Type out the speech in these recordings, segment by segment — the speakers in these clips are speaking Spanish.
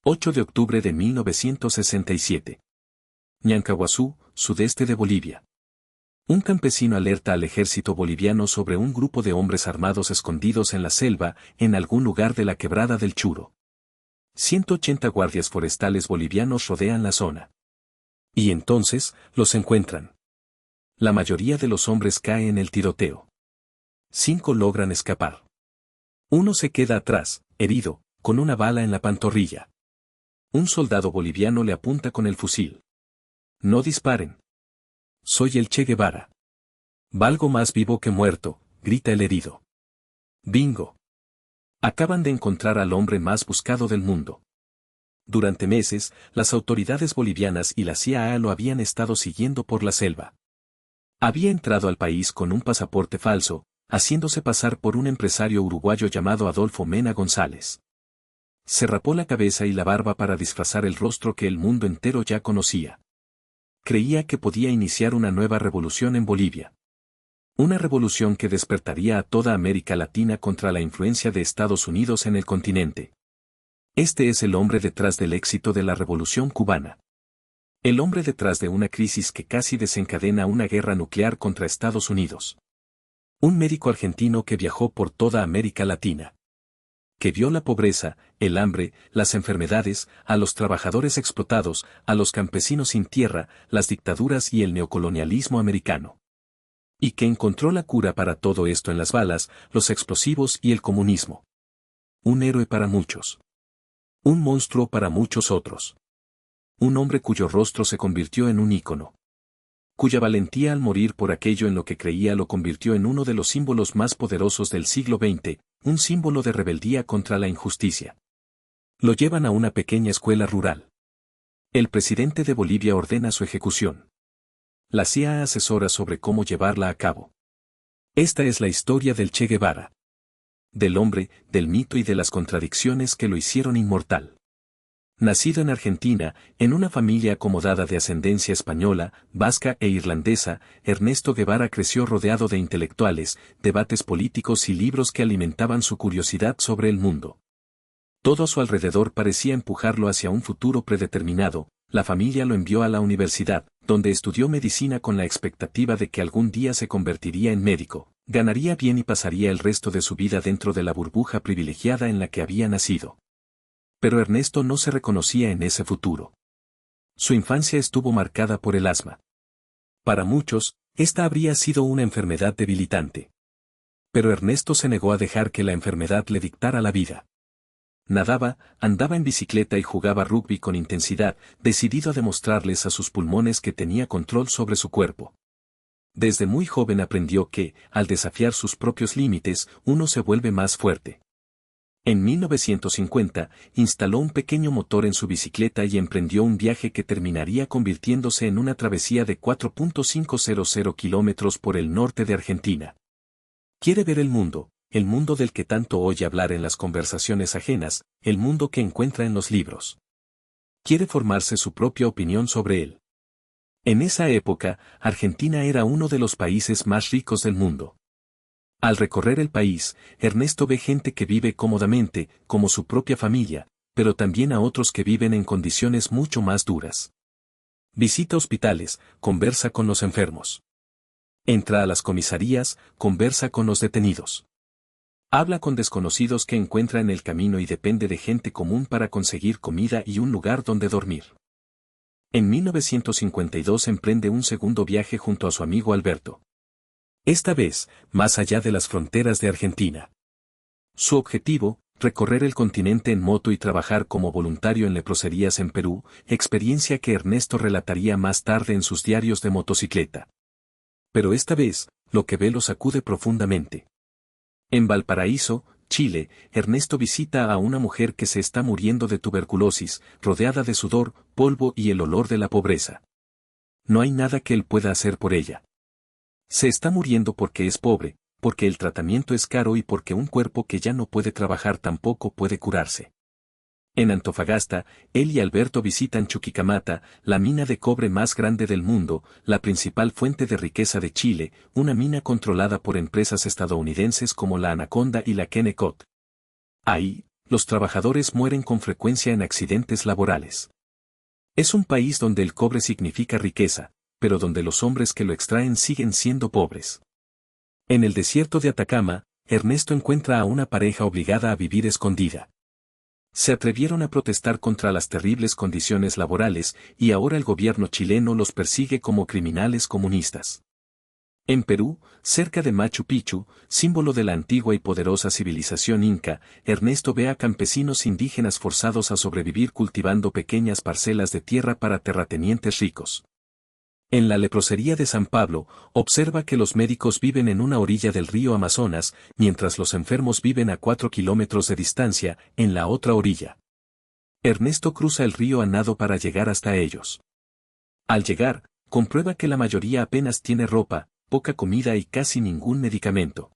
8 de octubre de 1967. Ñancahuazú, sudeste de Bolivia. Un campesino alerta al ejército boliviano sobre un grupo de hombres armados escondidos en la selva, en algún lugar de la quebrada del Churo. 180 guardias forestales bolivianos rodean la zona. Y entonces, los encuentran. La mayoría de los hombres cae en el tiroteo. 5 logran escapar. Uno se queda atrás, herido, con una bala en la pantorrilla. Un soldado boliviano le apunta con el fusil. No disparen. Soy el Che Guevara. Valgo más vivo que muerto, grita el herido. Bingo. Acaban de encontrar al hombre más buscado del mundo. Durante meses, las autoridades bolivianas y la CIA lo habían estado siguiendo por la selva. Había entrado al país con un pasaporte falso, haciéndose pasar por un empresario uruguayo llamado Adolfo Mena González. Se rapó la cabeza y la barba para disfrazar el rostro que el mundo entero ya conocía. Creía que podía iniciar una nueva revolución en Bolivia. Una revolución que despertaría a toda América Latina contra la influencia de Estados Unidos en el continente. Este es el hombre detrás del éxito de la Revolución Cubana. El hombre detrás de una crisis que casi desencadena una guerra nuclear contra Estados Unidos. Un médico argentino que viajó por toda América Latina. Que vio la pobreza, el hambre, las enfermedades, a los trabajadores explotados, a los campesinos sin tierra, las dictaduras y el neocolonialismo americano. Y que encontró la cura para todo esto en las balas, los explosivos y el comunismo. Un héroe para muchos. Un monstruo para muchos otros. Un hombre cuyo rostro se convirtió en un ícono. Cuya valentía al morir por aquello en lo que creía lo convirtió en uno de los símbolos más poderosos del siglo XX, un símbolo de rebeldía contra la injusticia. Lo llevan a una pequeña escuela rural. El presidente de Bolivia ordena su ejecución. La CIA asesora sobre cómo llevarla a cabo. Esta es la historia del Che Guevara. Del hombre, del mito y de las contradicciones que lo hicieron inmortal. Nacido en Argentina, en una familia acomodada de ascendencia española, vasca e irlandesa, Ernesto Guevara creció rodeado de intelectuales, debates políticos y libros que alimentaban su curiosidad sobre el mundo. Todo a su alrededor parecía empujarlo hacia un futuro predeterminado. La familia lo envió a la universidad, donde estudió medicina con la expectativa de que algún día se convertiría en médico, ganaría bien y pasaría el resto de su vida dentro de la burbuja privilegiada en la que había nacido. Pero Ernesto no se reconocía en ese futuro. Su infancia estuvo marcada por el asma. Para muchos, esta habría sido una enfermedad debilitante. Pero Ernesto se negó a dejar que la enfermedad le dictara la vida. Nadaba, andaba en bicicleta y jugaba rugby con intensidad, decidido a demostrarles a sus pulmones que tenía control sobre su cuerpo. Desde muy joven aprendió que, al desafiar sus propios límites, uno se vuelve más fuerte. En 1950, instaló un pequeño motor en su bicicleta y emprendió un viaje que terminaría convirtiéndose en una travesía de 4.500 kilómetros por el norte de Argentina. Quiere ver el mundo del que tanto oye hablar en las conversaciones ajenas, el mundo que encuentra en los libros. Quiere formarse su propia opinión sobre él. En esa época, Argentina era uno de los países más ricos del mundo. Al recorrer el país, Ernesto ve gente que vive cómodamente, como su propia familia, pero también a otros que viven en condiciones mucho más duras. Visita hospitales, conversa con los enfermos. Entra a las comisarías, conversa con los detenidos. Habla con desconocidos que encuentra en el camino y depende de gente común para conseguir comida y un lugar donde dormir. En 1952 emprende un segundo viaje junto a su amigo Alberto. Esta vez, más allá de las fronteras de Argentina. Su objetivo, recorrer el continente en moto y trabajar como voluntario en leproserías en Perú, experiencia que Ernesto relataría más tarde en sus diarios de motocicleta. Pero esta vez, lo que ve lo sacude profundamente. En Valparaíso, Chile, Ernesto visita a una mujer que se está muriendo de tuberculosis, rodeada de sudor, polvo y el olor de la pobreza. No hay nada que él pueda hacer por ella. Se está muriendo porque es pobre, porque el tratamiento es caro y porque un cuerpo que ya no puede trabajar tampoco puede curarse. En Antofagasta, él y Alberto visitan Chuquicamata, la mina de cobre más grande del mundo, la principal fuente de riqueza de Chile, una mina controlada por empresas estadounidenses como la Anaconda y la Kennecott. Ahí, los trabajadores mueren con frecuencia en accidentes laborales. Es un país donde el cobre significa riqueza, pero donde los hombres que lo extraen siguen siendo pobres. En el desierto de Atacama, Ernesto encuentra a una pareja obligada a vivir escondida. Se atrevieron a protestar contra las terribles condiciones laborales y ahora el gobierno chileno los persigue como criminales comunistas. En Perú, cerca de Machu Picchu, símbolo de la antigua y poderosa civilización inca, Ernesto ve a campesinos indígenas forzados a sobrevivir cultivando pequeñas parcelas de tierra para terratenientes ricos. En la leprosería de San Pablo, observa que los médicos viven en una orilla del río Amazonas, mientras los enfermos viven a 4 kilómetros de distancia, en la otra orilla. Ernesto cruza el río a nado para llegar hasta ellos. Al llegar, comprueba que la mayoría apenas tiene ropa, poca comida y casi ningún medicamento.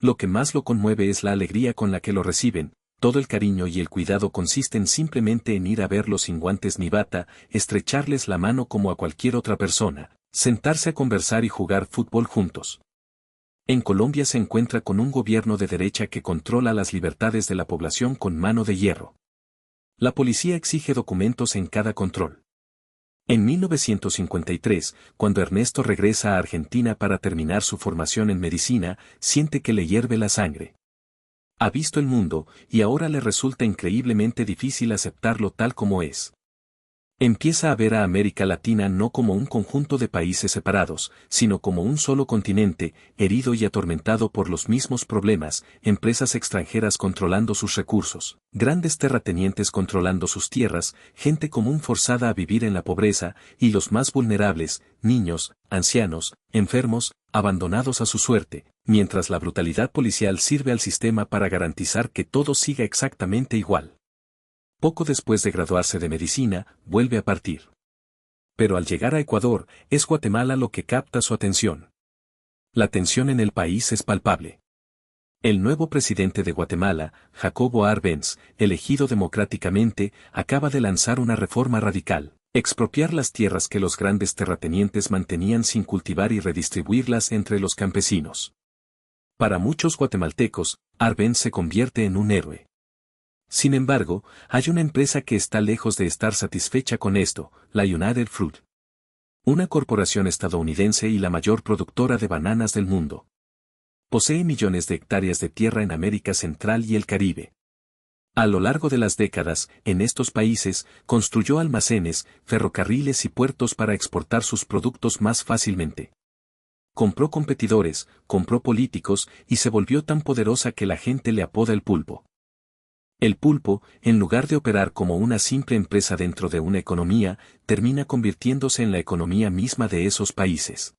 Lo que más lo conmueve es la alegría con la que lo reciben. Todo el cariño y el cuidado consisten simplemente en ir a verlos sin guantes ni bata, estrecharles la mano como a cualquier otra persona, sentarse a conversar y jugar fútbol juntos. En Colombia se encuentra con un gobierno de derecha que controla las libertades de la población con mano de hierro. La policía exige documentos en cada control. En 1953, cuando Ernesto regresa a Argentina para terminar su formación en medicina, siente que le hierve la sangre. Ha visto el mundo, y ahora le resulta increíblemente difícil aceptarlo tal como es. Empieza a ver a América Latina no como un conjunto de países separados, sino como un solo continente, herido y atormentado por los mismos problemas, empresas extranjeras controlando sus recursos, grandes terratenientes controlando sus tierras, gente común forzada a vivir en la pobreza, y los más vulnerables, niños, ancianos, enfermos, abandonados a su suerte, mientras la brutalidad policial sirve al sistema para garantizar que todo siga exactamente igual. Poco después de graduarse de medicina, vuelve a partir. Pero al llegar a Ecuador, es Guatemala lo que capta su atención. La tensión en el país es palpable. El nuevo presidente de Guatemala, Jacobo Arbenz, elegido democráticamente, acaba de lanzar una reforma radical: expropiar las tierras que los grandes terratenientes mantenían sin cultivar y redistribuirlas entre los campesinos. Para muchos guatemaltecos, Arbenz se convierte en un héroe. Sin embargo, hay una empresa que está lejos de estar satisfecha con esto, la United Fruit. Una corporación estadounidense y la mayor productora de bananas del mundo. Posee millones de hectáreas de tierra en América Central y el Caribe. A lo largo de las décadas, en estos países, construyó almacenes, ferrocarriles y puertos para exportar sus productos más fácilmente. Compró competidores, compró políticos y se volvió tan poderosa que la gente le apoda el pulpo. El pulpo, en lugar de operar como una simple empresa dentro de una economía, termina convirtiéndose en la economía misma de esos países.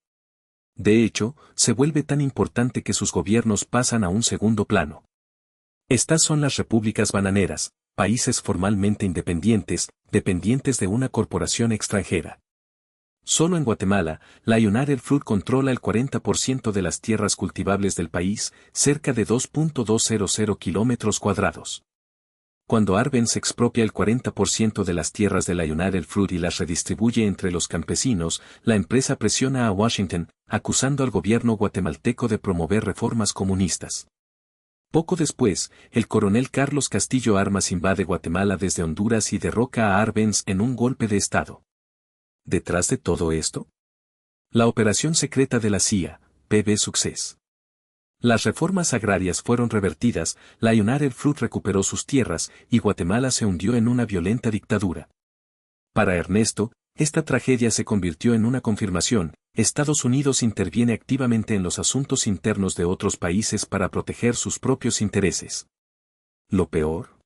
De hecho, se vuelve tan importante que sus gobiernos pasan a un segundo plano. Estas son las repúblicas bananeras, países formalmente independientes, dependientes de una corporación extranjera. Solo en Guatemala, la United Fruit controla el 40% de las tierras cultivables del país, cerca de 2.200 kilómetros cuadrados. Cuando Arbenz expropia el 40% de las tierras de la United Fruit y las redistribuye entre los campesinos, la empresa presiona a Washington, acusando al gobierno guatemalteco de promover reformas comunistas. Poco después, el coronel Carlos Castillo Armas invade Guatemala desde Honduras y derroca a Arbenz en un golpe de Estado. ¿Detrás de todo esto? La operación secreta de la CIA, PB Success. Las reformas agrarias fueron revertidas, la United Fruit recuperó sus tierras y Guatemala se hundió en una violenta dictadura. Para Ernesto, esta tragedia se convirtió en una confirmación: Estados Unidos interviene activamente en los asuntos internos de otros países para proteger sus propios intereses. ¿Lo peor?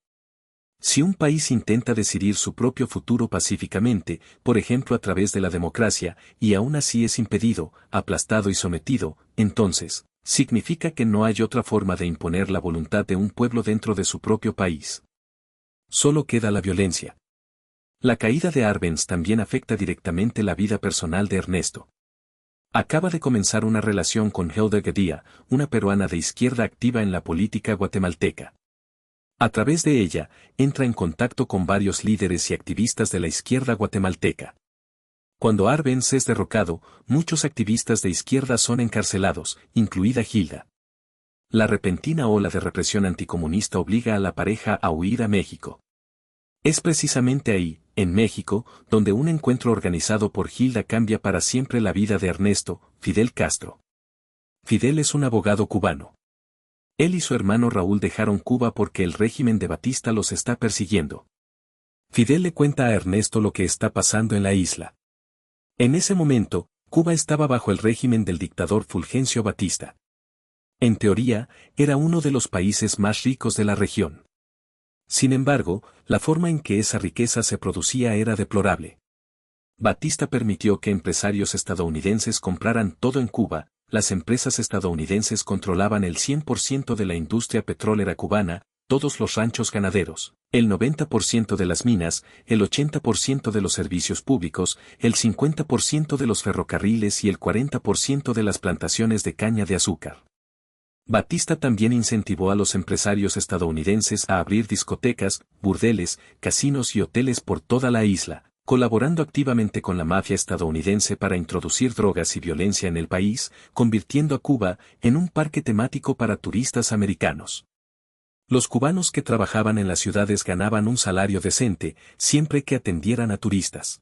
Si un país intenta decidir su propio futuro pacíficamente, por ejemplo a través de la democracia, y aún así es impedido, aplastado y sometido, entonces, significa que no hay otra forma de imponer la voluntad de un pueblo dentro de su propio país. Solo queda la violencia. La caída de Arbenz también afecta directamente la vida personal de Ernesto. Acaba de comenzar una relación con Hilda Gadía, una peruana de izquierda activa en la política guatemalteca. A través de ella, entra en contacto con varios líderes y activistas de la izquierda guatemalteca. Cuando Arbenz es derrocado, muchos activistas de izquierda son encarcelados, incluida Hilda. La repentina ola de represión anticomunista obliga a la pareja a huir a México. Es precisamente ahí, en México, donde un encuentro organizado por Gilda cambia para siempre la vida de Ernesto, Fidel Castro. Fidel es un abogado cubano. Él y su hermano Raúl dejaron Cuba porque el régimen de Batista los está persiguiendo. Fidel le cuenta a Ernesto lo que está pasando en la isla. En ese momento, Cuba estaba bajo el régimen del dictador Fulgencio Batista. En teoría, era uno de los países más ricos de la región. Sin embargo, la forma en que esa riqueza se producía era deplorable. Batista permitió que empresarios estadounidenses compraran todo en Cuba, las empresas estadounidenses controlaban el 100% de la industria petrolera cubana, todos los ranchos ganaderos, el 90% de las minas, el 80% de los servicios públicos, el 50% de los ferrocarriles y el 40% de las plantaciones de caña de azúcar. Batista también incentivó a los empresarios estadounidenses a abrir discotecas, burdeles, casinos y hoteles por toda la isla, colaborando activamente con la mafia estadounidense para introducir drogas y violencia en el país, convirtiendo a Cuba en un parque temático para turistas americanos. Los cubanos que trabajaban en las ciudades ganaban un salario decente, siempre que atendieran a turistas.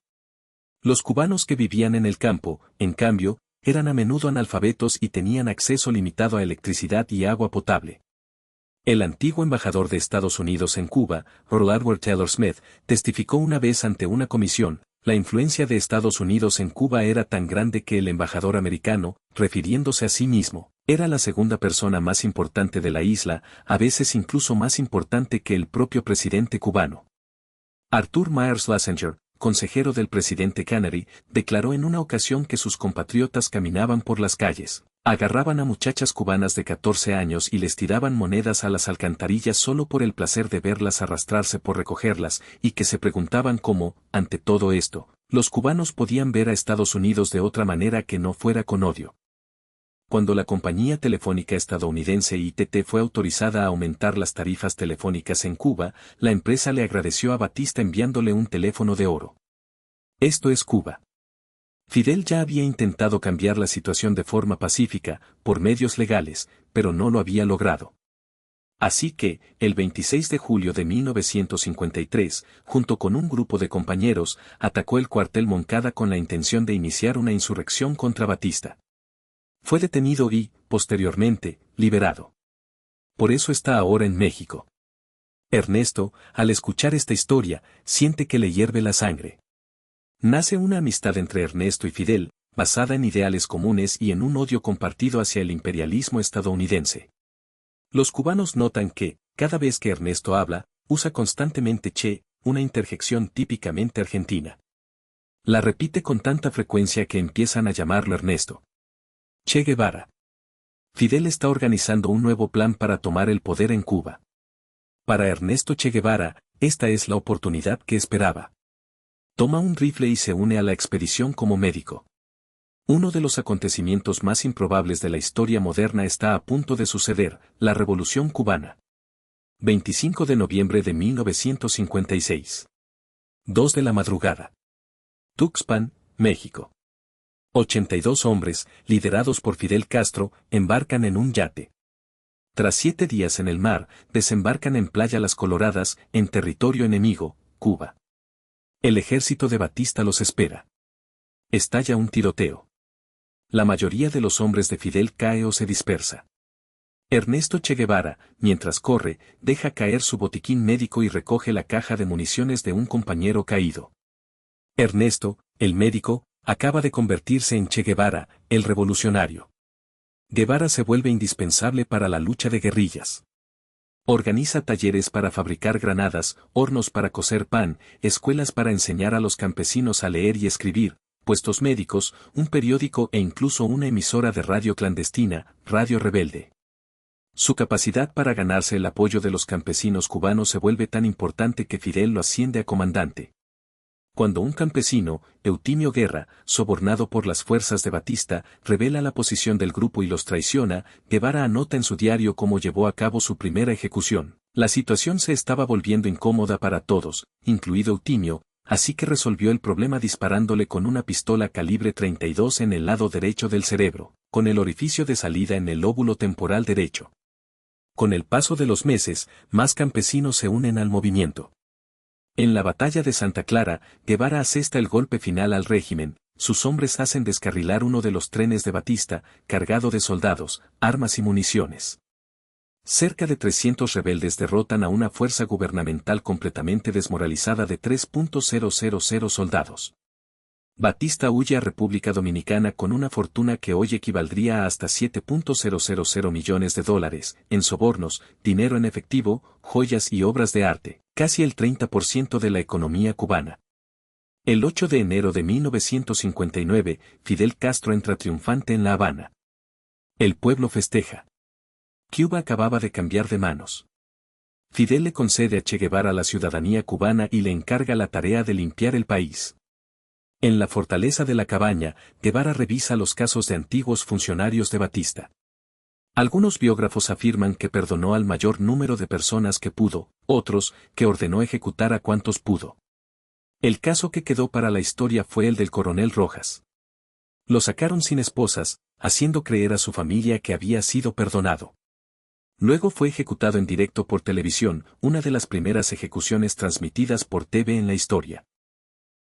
Los cubanos que vivían en el campo, en cambio, eran a menudo analfabetos y tenían acceso limitado a electricidad y agua potable. El antiguo embajador de Estados Unidos en Cuba, Earl Edward Taylor Smith, testificó una vez ante una comisión, la influencia de Estados Unidos en Cuba era tan grande que el embajador americano, refiriéndose a sí mismo, era la segunda persona más importante de la isla, a veces incluso más importante que el propio presidente cubano. Arthur Myers Lassinger, consejero del presidente Kennedy, declaró en una ocasión que sus compatriotas caminaban por las calles, agarraban a muchachas cubanas de 14 años y les tiraban monedas a las alcantarillas solo por el placer de verlas arrastrarse por recogerlas, y que se preguntaban cómo, ante todo esto, los cubanos podían ver a Estados Unidos de otra manera que no fuera con odio. Cuando la compañía telefónica estadounidense ITT fue autorizada a aumentar las tarifas telefónicas en Cuba, la empresa le agradeció a Batista enviándole un teléfono de oro. Esto es Cuba. Fidel ya había intentado cambiar la situación de forma pacífica, por medios legales, pero no lo había logrado. Así que, el 26 de julio de 1953, junto con un grupo de compañeros, atacó el cuartel Moncada con la intención de iniciar una insurrección contra Batista. Fue detenido y, posteriormente, liberado. Por eso está ahora en México. Ernesto, al escuchar esta historia, siente que le hierve la sangre. Nace una amistad entre Ernesto y Fidel, basada en ideales comunes y en un odio compartido hacia el imperialismo estadounidense. Los cubanos notan que, cada vez que Ernesto habla, usa constantemente che, una interjección típicamente argentina. La repite con tanta frecuencia que empiezan a llamarlo Ernesto. Che Guevara. Fidel está organizando un nuevo plan para tomar el poder en Cuba. Para Ernesto Che Guevara, esta es la oportunidad que esperaba. Toma un rifle y se une a la expedición como médico. Uno de los acontecimientos más improbables de la historia moderna está a punto de suceder, la Revolución Cubana. 25 de noviembre de 1956. 2 de la madrugada. Tuxpan, México. 82 hombres, liderados por Fidel Castro, embarcan en un yate. Tras 7 días en el mar, desembarcan en Playa Las Coloradas, en territorio enemigo, Cuba. El ejército de Batista los espera. Estalla un tiroteo. La mayoría de los hombres de Fidel cae o se dispersa. Ernesto Che Guevara, mientras corre, deja caer su botiquín médico y recoge la caja de municiones de un compañero caído. Ernesto, el médico, acaba de convertirse en Che Guevara, el revolucionario. Guevara se vuelve indispensable para la lucha de guerrillas. Organiza talleres para fabricar granadas, hornos para cocer pan, escuelas para enseñar a los campesinos a leer y escribir, puestos médicos, un periódico e incluso una emisora de radio clandestina, Radio Rebelde. Su capacidad para ganarse el apoyo de los campesinos cubanos se vuelve tan importante que Fidel lo asciende a comandante. Cuando un campesino, Eutimio Guerra, sobornado por las fuerzas de Batista, revela la posición del grupo y los traiciona, Guevara anota en su diario cómo llevó a cabo su primera ejecución. La situación se estaba volviendo incómoda para todos, incluido Eutimio, así que resolvió el problema disparándole con una pistola calibre 32 en el lado derecho del cerebro, con el orificio de salida en el lóbulo temporal derecho. Con el paso de los meses, más campesinos se unen al movimiento. En la batalla de Santa Clara, Guevara asesta el golpe final al régimen, sus hombres hacen descarrilar uno de los trenes de Batista, cargado de soldados, armas y municiones. Cerca de 300 rebeldes derrotan a una fuerza gubernamental completamente desmoralizada de 3.000 soldados. Batista huye a República Dominicana con una fortuna que hoy equivaldría a hasta $7.000 millones, en sobornos, dinero en efectivo, joyas y obras de arte, casi el 30% de la economía cubana. El 8 de enero de 1959, Fidel Castro entra triunfante en La Habana. El pueblo festeja. Cuba acababa de cambiar de manos. Fidel le concede a Che Guevara la ciudadanía cubana y le encarga la tarea de limpiar el país. En la fortaleza de la Cabaña, Guevara revisa los casos de antiguos funcionarios de Batista. Algunos biógrafos afirman que perdonó al mayor número de personas que pudo, otros, que ordenó ejecutar a cuantos pudo. El caso que quedó para la historia fue el del coronel Rojas. Lo sacaron sin esposas, haciendo creer a su familia que había sido perdonado. Luego fue ejecutado en directo por televisión, una de las primeras ejecuciones transmitidas por TV en la historia.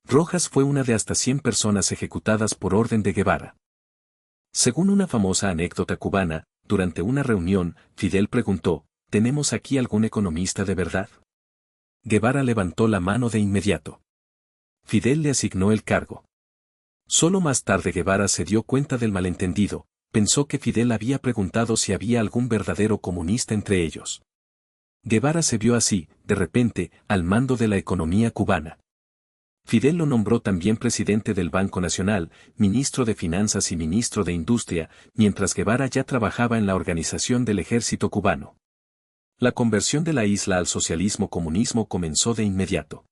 Rojas fue una de hasta 100 personas ejecutadas por orden de Guevara. Según una famosa anécdota cubana, durante una reunión, Fidel preguntó, ¿tenemos aquí algún economista de verdad? Guevara levantó la mano de inmediato. Fidel le asignó el cargo. Solo más tarde Guevara se dio cuenta del malentendido, pensó que Fidel había preguntado si había algún verdadero comunista entre ellos. Guevara se vio así, de repente, al mando de la economía cubana. Fidel lo nombró también presidente del Banco Nacional, ministro de Finanzas y ministro de Industria, mientras Guevara ya trabajaba en la organización del ejército cubano. La conversión de la isla al socialismo-comunismo comenzó de inmediato.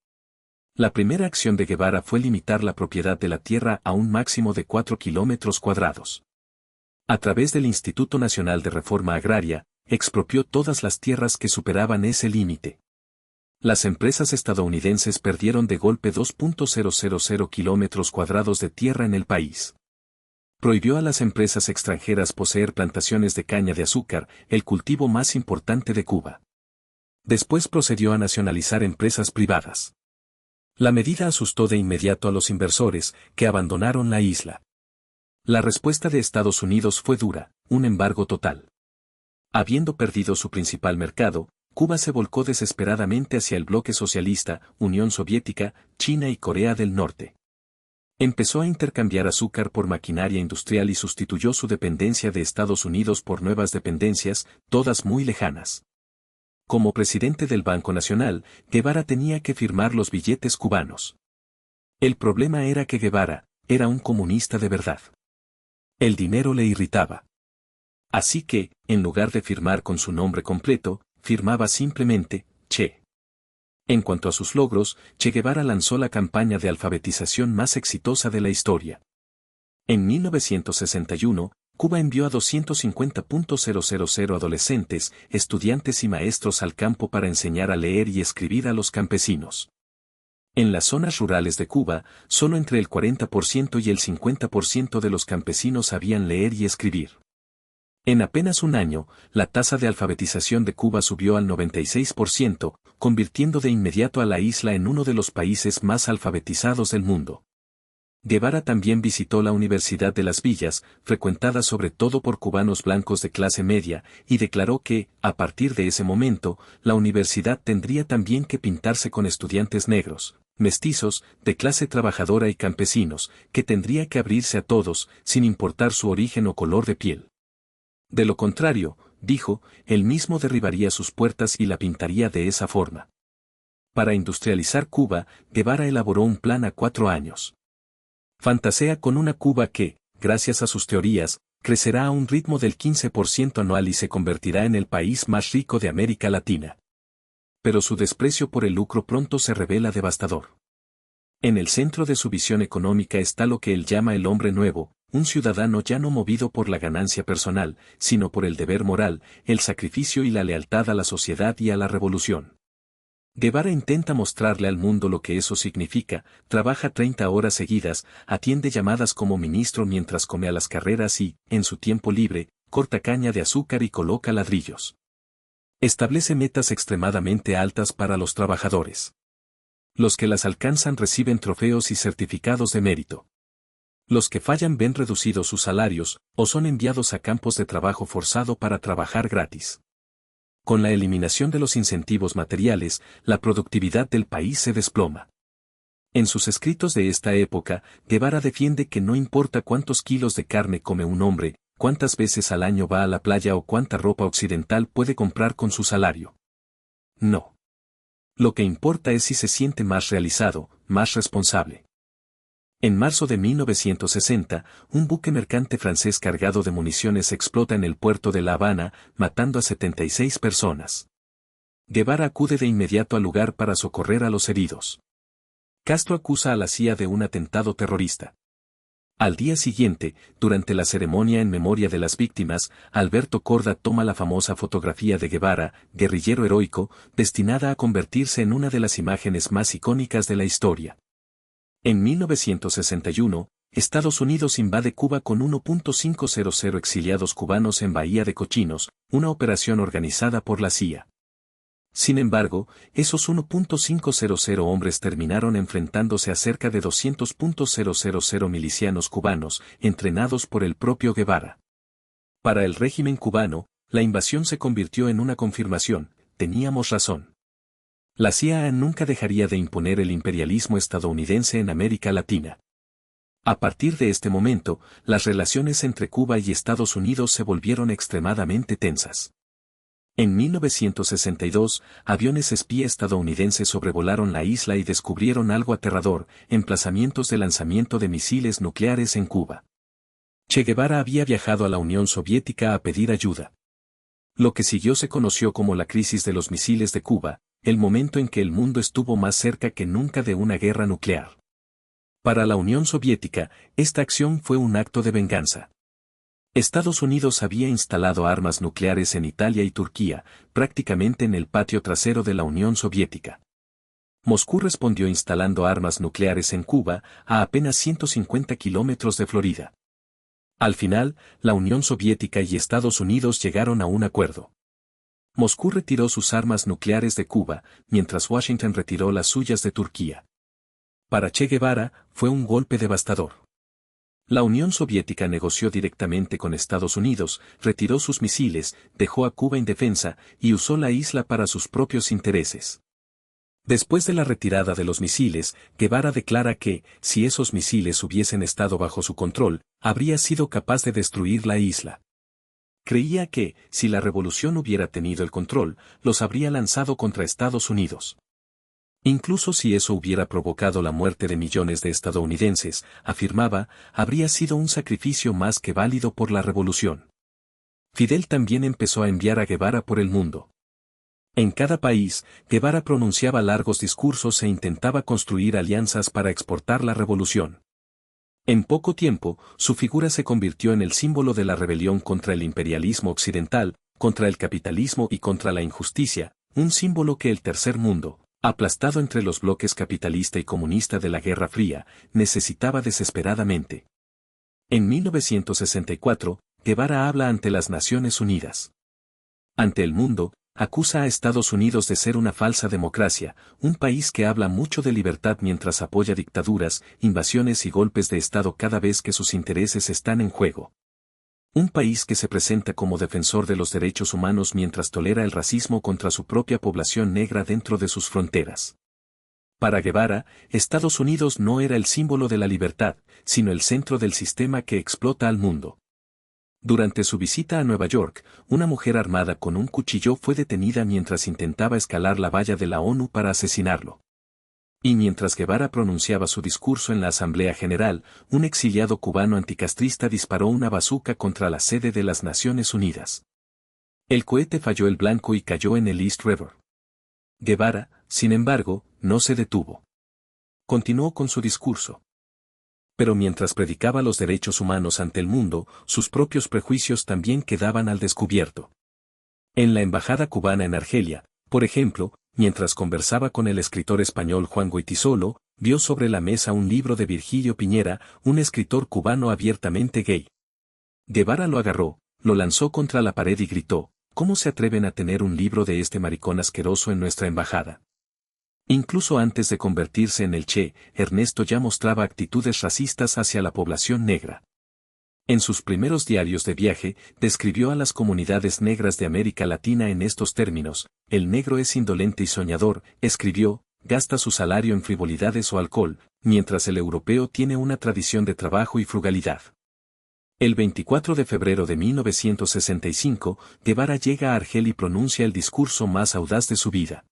La primera acción de Guevara fue limitar la propiedad de la tierra a un máximo de 4 kilómetros cuadrados. A través del Instituto Nacional de Reforma Agraria, expropió todas las tierras que superaban ese límite. Las empresas estadounidenses perdieron de golpe 2.000 kilómetros cuadrados de tierra en el país. Prohibió a las empresas extranjeras poseer plantaciones de caña de azúcar, el cultivo más importante de Cuba. Después procedió a nacionalizar empresas privadas. La medida asustó de inmediato a los inversores, que abandonaron la isla. La respuesta de Estados Unidos fue dura, un embargo total. Habiendo perdido su principal mercado, Cuba se volcó desesperadamente hacia el bloque socialista, Unión Soviética, China y Corea del Norte. Empezó a intercambiar azúcar por maquinaria industrial y sustituyó su dependencia de Estados Unidos por nuevas dependencias, todas muy lejanas. Como presidente del Banco Nacional, Guevara tenía que firmar los billetes cubanos. El problema era que Guevara era un comunista de verdad. El dinero le irritaba. Así que, en lugar de firmar con su nombre completo, firmaba simplemente, Che. En cuanto a sus logros, Che Guevara lanzó la campaña de alfabetización más exitosa de la historia. En 1961, Cuba envió a 250.000 adolescentes, estudiantes y maestros al campo para enseñar a leer y escribir a los campesinos. En las zonas rurales de Cuba, solo entre el 40% y el 50% de los campesinos sabían leer y escribir. En apenas un año, la tasa de alfabetización de Cuba subió al 96%, convirtiendo de inmediato a la isla en uno de los países más alfabetizados del mundo. Guevara también visitó la Universidad de las Villas, frecuentada sobre todo por cubanos blancos de clase media, y declaró que, a partir de ese momento, la universidad tendría también que pintarse con estudiantes negros, mestizos, de clase trabajadora y campesinos, que tendría que abrirse a todos, sin importar su origen o color de piel. De lo contrario, dijo, él mismo derribaría sus puertas y la pintaría de esa forma. Para industrializar Cuba, Guevara elaboró un plan a 4 años. Fantasea con una Cuba que, gracias a sus teorías, crecerá a un ritmo del 15% anual y se convertirá en el país más rico de América Latina. Pero su desprecio por el lucro pronto se revela devastador. En el centro de su visión económica está lo que él llama el hombre nuevo, un ciudadano ya no movido por la ganancia personal, sino por el deber moral, el sacrificio y la lealtad a la sociedad y a la revolución. Guevara intenta mostrarle al mundo lo que eso significa, trabaja 30 horas seguidas, atiende llamadas como ministro mientras come a las carreras y, en su tiempo libre, corta caña de azúcar y coloca ladrillos. Establece metas extremadamente altas para los trabajadores. Los que las alcanzan reciben trofeos y certificados de mérito. Los que fallan ven reducidos sus salarios, o son enviados a campos de trabajo forzado para trabajar gratis. Con la eliminación de los incentivos materiales, la productividad del país se desploma. En sus escritos de esta época, Guevara defiende que no importa cuántos kilos de carne come un hombre, cuántas veces al año va a la playa o cuánta ropa occidental puede comprar con su salario. No. Lo que importa es si se siente más realizado, más responsable. En marzo de 1960, un buque mercante francés cargado de municiones explota en el puerto de La Habana, matando a 76 personas. Guevara acude de inmediato al lugar para socorrer a los heridos. Castro acusa a la CIA de un atentado terrorista. Al día siguiente, durante la ceremonia en memoria de las víctimas, Alberto Korda toma la famosa fotografía de Guevara, guerrillero heroico, destinada a convertirse en una de las imágenes más icónicas de la historia. En 1961, Estados Unidos invade Cuba con 1.500 exiliados cubanos en Bahía de Cochinos, una operación organizada por la CIA. Sin embargo, esos 1.500 hombres terminaron enfrentándose a cerca de 200.000 milicianos cubanos, entrenados por el propio Guevara. Para el régimen cubano, la invasión se convirtió en una confirmación: teníamos razón. La CIA nunca dejaría de imponer el imperialismo estadounidense en América Latina. A partir de este momento, las relaciones entre Cuba y Estados Unidos se volvieron extremadamente tensas. En 1962, aviones espía estadounidenses sobrevolaron la isla y descubrieron algo aterrador: emplazamientos de lanzamiento de misiles nucleares en Cuba. Che Guevara había viajado a la Unión Soviética a pedir ayuda. Lo que siguió se conoció como la crisis de los misiles de Cuba, el momento en que el mundo estuvo más cerca que nunca de una guerra nuclear. Para la Unión Soviética, esta acción fue un acto de venganza. Estados Unidos había instalado armas nucleares en Italia y Turquía, prácticamente en el patio trasero de la Unión Soviética. Moscú respondió instalando armas nucleares en Cuba, a apenas 150 kilómetros de Florida. Al final, la Unión Soviética y Estados Unidos llegaron a un acuerdo. Moscú retiró sus armas nucleares de Cuba, mientras Washington retiró las suyas de Turquía. Para Che Guevara, fue un golpe devastador. La Unión Soviética negoció directamente con Estados Unidos, retiró sus misiles, dejó a Cuba indefensa, y usó la isla para sus propios intereses. Después de la retirada de los misiles, Guevara declara que, si esos misiles hubiesen estado bajo su control, habría sido capaz de destruir la isla. Creía que, si la revolución hubiera tenido el control, los habría lanzado contra Estados Unidos. Incluso si eso hubiera provocado la muerte de millones de estadounidenses, afirmaba, habría sido un sacrificio más que válido por la revolución. Fidel también empezó a enviar a Guevara por el mundo. En cada país, Guevara pronunciaba largos discursos e intentaba construir alianzas para exportar la revolución. En poco tiempo, su figura se convirtió en el símbolo de la rebelión contra el imperialismo occidental, contra el capitalismo y contra la injusticia, un símbolo que el Tercer Mundo, aplastado entre los bloques capitalista y comunista de la Guerra Fría, necesitaba desesperadamente. En 1964, Guevara habla ante las Naciones Unidas. Ante el mundo, acusa a Estados Unidos de ser una falsa democracia, un país que habla mucho de libertad mientras apoya dictaduras, invasiones y golpes de Estado cada vez que sus intereses están en juego. Un país que se presenta como defensor de los derechos humanos mientras tolera el racismo contra su propia población negra dentro de sus fronteras. Para Guevara, Estados Unidos no era el símbolo de la libertad, sino el centro del sistema que explota al mundo. Durante su visita a Nueva York, una mujer armada con un cuchillo fue detenida mientras intentaba escalar la valla de la ONU para asesinarlo. Y mientras Guevara pronunciaba su discurso en la Asamblea General, un exiliado cubano anticastrista disparó una bazuca contra la sede de las Naciones Unidas. El cohete falló el blanco y cayó en el East River. Guevara, sin embargo, no se detuvo. Continuó con su discurso. Pero mientras predicaba los derechos humanos ante el mundo, sus propios prejuicios también quedaban al descubierto. En la embajada cubana en Argelia, por ejemplo, mientras conversaba con el escritor español Juan Goytisolo, vio sobre la mesa un libro de Virgilio Piñera, un escritor cubano abiertamente gay. Guevara lo agarró, lo lanzó contra la pared y gritó: ¿Cómo se atreven a tener un libro de este maricón asqueroso en nuestra embajada? Incluso antes de convertirse en el Che, Ernesto ya mostraba actitudes racistas hacia la población negra. En sus primeros diarios de viaje, describió a las comunidades negras de América Latina en estos términos: el negro es indolente y soñador, escribió, gasta su salario en frivolidades o alcohol, mientras el europeo tiene una tradición de trabajo y frugalidad. El 24 de febrero de 1965, Guevara llega a Argel y pronuncia el discurso más audaz de su vida.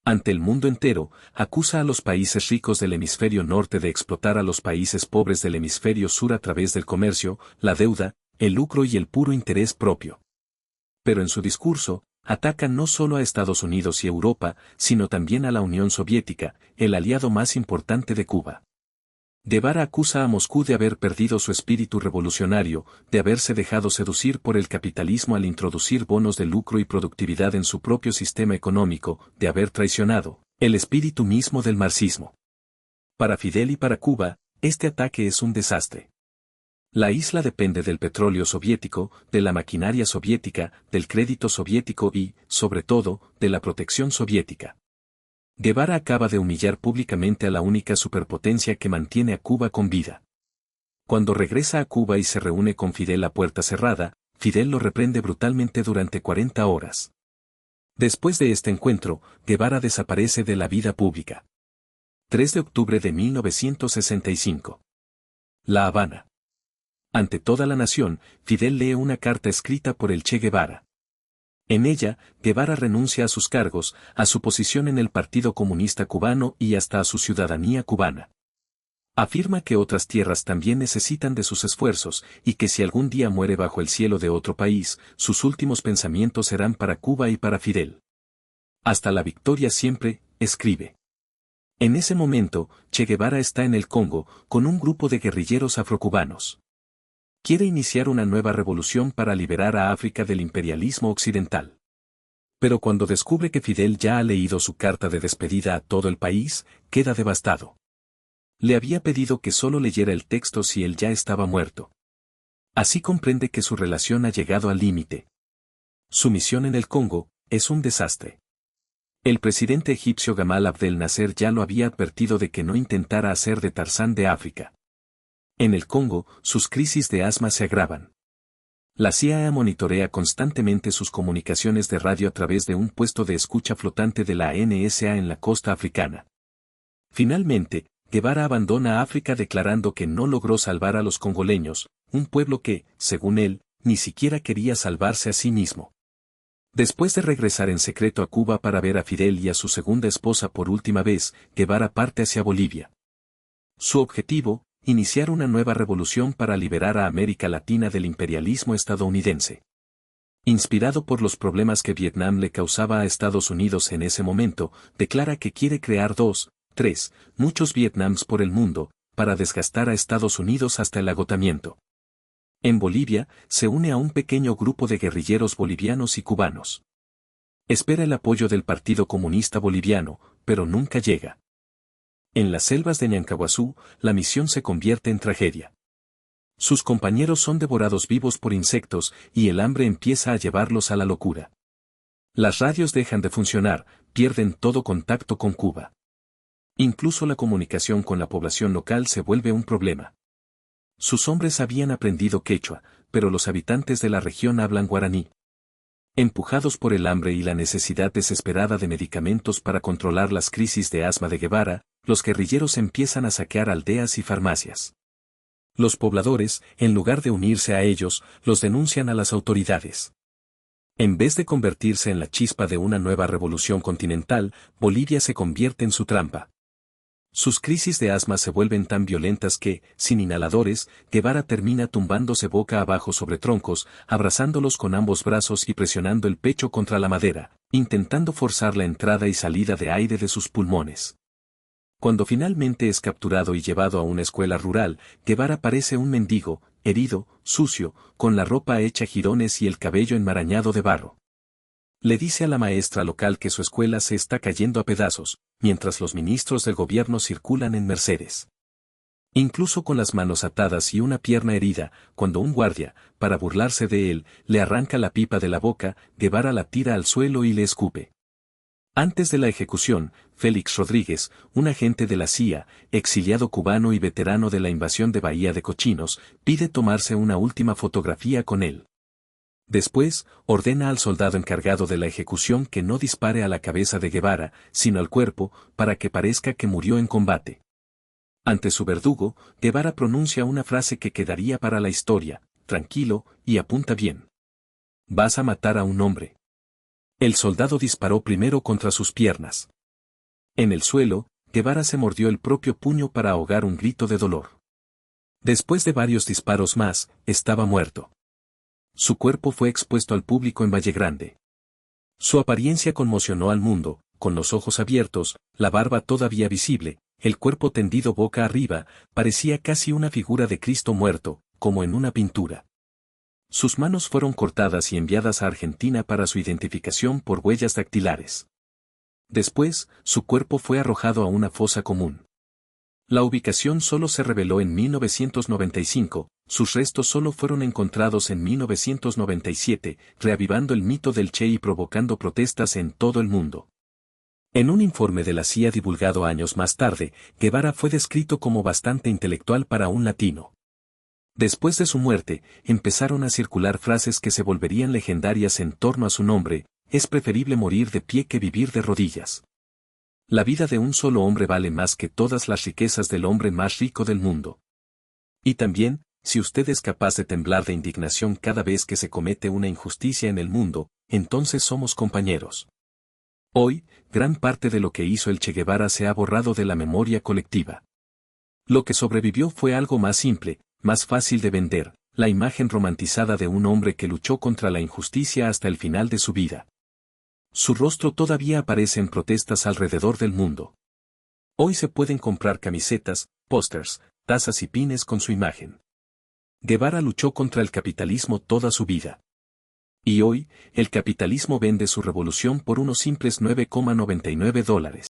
Ante el mundo entero, acusa a los países ricos del hemisferio norte de explotar a los países pobres del hemisferio sur a través del comercio, la deuda, el lucro y el puro interés propio. Pero en su discurso, ataca no solo a Estados Unidos y Europa, sino también a la Unión Soviética, el aliado más importante de Cuba. Guevara acusa a Moscú de haber perdido su espíritu revolucionario, de haberse dejado seducir por el capitalismo al introducir bonos de lucro y productividad en su propio sistema económico, de haber traicionado el espíritu mismo del marxismo. Para Fidel y para Cuba, este ataque es un desastre. La isla depende del petróleo soviético, de la maquinaria soviética, del crédito soviético y, sobre todo, de la protección soviética. Guevara acaba de humillar públicamente a la única superpotencia que mantiene a Cuba con vida. Cuando regresa a Cuba y se reúne con Fidel a puerta cerrada, Fidel lo reprende brutalmente durante 40 horas. Después de este encuentro, Guevara desaparece de la vida pública. 3 de octubre de 1965. La Habana. Ante toda la nación, Fidel lee una carta escrita por el Che Guevara. En ella, Guevara renuncia a sus cargos, a su posición en el Partido Comunista Cubano y hasta a su ciudadanía cubana. Afirma que otras tierras también necesitan de sus esfuerzos, y que si algún día muere bajo el cielo de otro país, sus últimos pensamientos serán para Cuba y para Fidel. Hasta la victoria siempre, escribe. En ese momento, Che Guevara está en el Congo, con un grupo de guerrilleros afrocubanos. Quiere iniciar una nueva revolución para liberar a África del imperialismo occidental. Pero cuando descubre que Fidel ya ha leído su carta de despedida a todo el país, queda devastado. Le había pedido que solo leyera el texto si él ya estaba muerto. Así comprende que su relación ha llegado al límite. Su misión en el Congo es un desastre. El presidente egipcio Gamal Abdel Nasser ya lo había advertido de que no intentara hacer de Tarzán de África. En el Congo, sus crisis de asma se agravan. La CIA monitorea constantemente sus comunicaciones de radio a través de un puesto de escucha flotante de la NSA en la costa africana. Finalmente, Guevara abandona África declarando que no logró salvar a los congoleños, un pueblo que, según él, ni siquiera quería salvarse a sí mismo. Después de regresar en secreto a Cuba para ver a Fidel y a su segunda esposa por última vez, Guevara parte hacia Bolivia. Su objetivo, iniciar una nueva revolución para liberar a América Latina del imperialismo estadounidense. Inspirado por los problemas que Vietnam le causaba a Estados Unidos en ese momento, declara que quiere crear muchos Vietnams por el mundo, para desgastar a Estados Unidos hasta el agotamiento. En Bolivia, se une a un pequeño grupo de guerrilleros bolivianos y cubanos. Espera el apoyo del Partido Comunista Boliviano, pero nunca llega. En las selvas de Ñancahuazú, la misión se convierte en tragedia. Sus compañeros son devorados vivos por insectos y el hambre empieza a llevarlos a la locura. Las radios dejan de funcionar, pierden todo contacto con Cuba. Incluso la comunicación con la población local se vuelve un problema. Sus hombres habían aprendido quechua, pero los habitantes de la región hablan guaraní. Empujados por el hambre y la necesidad desesperada de medicamentos para controlar las crisis de asma de Guevara, los guerrilleros empiezan a saquear aldeas y farmacias. Los pobladores, en lugar de unirse a ellos, los denuncian a las autoridades. En vez de convertirse en la chispa de una nueva revolución continental, Bolivia se convierte en su trampa. Sus crisis de asma se vuelven tan violentas que, sin inhaladores, Guevara termina tumbándose boca abajo sobre troncos, abrazándolos con ambos brazos y presionando el pecho contra la madera, intentando forzar la entrada y salida de aire de sus pulmones. Cuando finalmente es capturado y llevado a una escuela rural, Guevara parece un mendigo, herido, sucio, con la ropa hecha jirones y el cabello enmarañado de barro. Le dice a la maestra local que su escuela se está cayendo a pedazos, mientras los ministros del gobierno circulan en Mercedes. Incluso con las manos atadas y una pierna herida, cuando un guardia, para burlarse de él, le arranca la pipa de la boca, Guevara la tira al suelo y le escupe. Antes de la ejecución, Félix Rodríguez, un agente de la CIA, exiliado cubano y veterano de la invasión de Bahía de Cochinos, pide tomarse una última fotografía con él. Después, ordena al soldado encargado de la ejecución que no dispare a la cabeza de Guevara, sino al cuerpo, para que parezca que murió en combate. Ante su verdugo, Guevara pronuncia una frase que quedaría para la historia: tranquilo, y apunta bien. Vas a matar a un hombre. El soldado disparó primero contra sus piernas. En el suelo, Guevara se mordió el propio puño para ahogar un grito de dolor. Después de varios disparos más, estaba muerto. Su cuerpo fue expuesto al público en Vallegrande. Su apariencia conmocionó al mundo, con los ojos abiertos, la barba todavía visible, el cuerpo tendido boca arriba, parecía casi una figura de Cristo muerto, como en una pintura. Sus manos fueron cortadas y enviadas a Argentina para su identificación por huellas dactilares. Después, su cuerpo fue arrojado a una fosa común. La ubicación solo se reveló en 1995, sus restos solo fueron encontrados en 1997, reavivando el mito del Che y provocando protestas en todo el mundo. En un informe de la CIA divulgado años más tarde, Guevara fue descrito como bastante intelectual para un latino. Después de su muerte, empezaron a circular frases que se volverían legendarias en torno a su nombre: es preferible morir de pie que vivir de rodillas. La vida de un solo hombre vale más que todas las riquezas del hombre más rico del mundo. Y también, si usted es capaz de temblar de indignación cada vez que se comete una injusticia en el mundo, entonces somos compañeros. Hoy, gran parte de lo que hizo el Che Guevara se ha borrado de la memoria colectiva. Lo que sobrevivió fue algo más simple, más fácil de vender: la imagen romantizada de un hombre que luchó contra la injusticia hasta el final de su vida. Su rostro todavía aparece en protestas alrededor del mundo. Hoy se pueden comprar camisetas, pósters, tazas y pines con su imagen. Guevara luchó contra el capitalismo toda su vida. Y hoy, el capitalismo vende su revolución por unos simples $9,99.